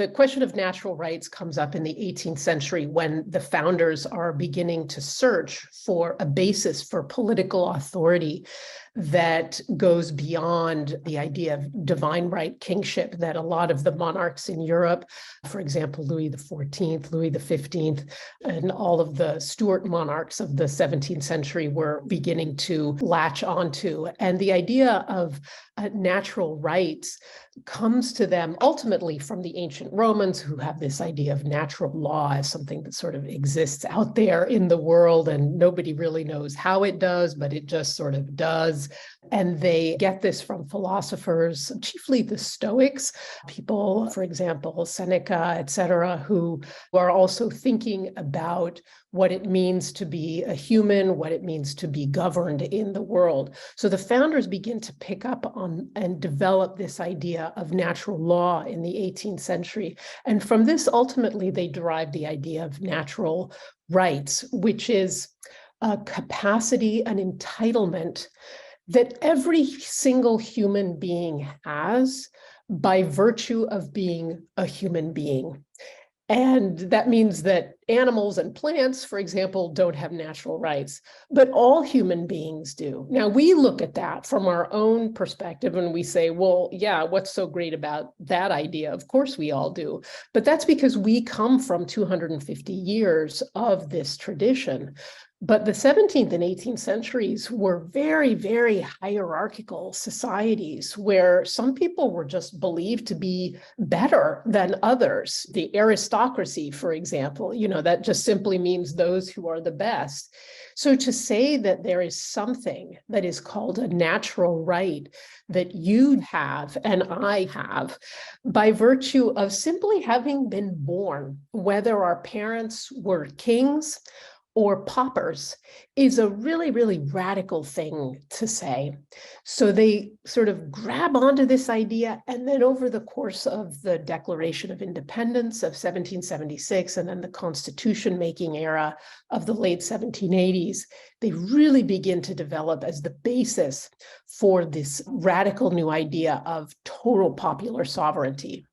the question of natural rights comes up in the 18th century when the founders are beginning to search for a basis for political authority that goes beyond the idea of divine right kingship that a lot of the monarchs in Europe, for example, Louis XIV, Louis XV, and all of the Stuart monarchs of the 17th century were beginning to latch onto. And the idea of natural rights comes to them ultimately from the ancient Romans, who have this idea of natural law as something that sort of exists out there in the world and nobody really knows how it does, but it just sort of does. And they get this from philosophers, chiefly the Stoics, people, for example, Seneca, et cetera, who are also thinking about what it means to be a human, what it means to be governed in the world. So the founders begin to pick up on and develop this idea of natural law in the 18th century. And from this, ultimately, they derive the idea of natural rights, which is a capacity, an entitlement that every single human being has by virtue of being a human being. And that means that animals and plants, for example, don't have natural rights, but all human beings do. Now, we look at that from our own perspective and we say, well, yeah, what's so great about that idea? Of course we all do. But that's because we come from 250 years of this tradition. But the 17th and 18th centuries were very, very hierarchical societies where some people were just believed to be better than others. The aristocracy, for example, that just simply means those who are the best. So to say that there is something that is called a natural right that you have and I have by virtue of simply having been born, whether our parents were kings or paupers, is a really, really radical thing to say. So they sort of grab onto this idea, and then over the course of the Declaration of Independence of 1776 and then the Constitution-making era of the late 1780s, they really begin to develop as the basis for this radical new idea of total popular sovereignty.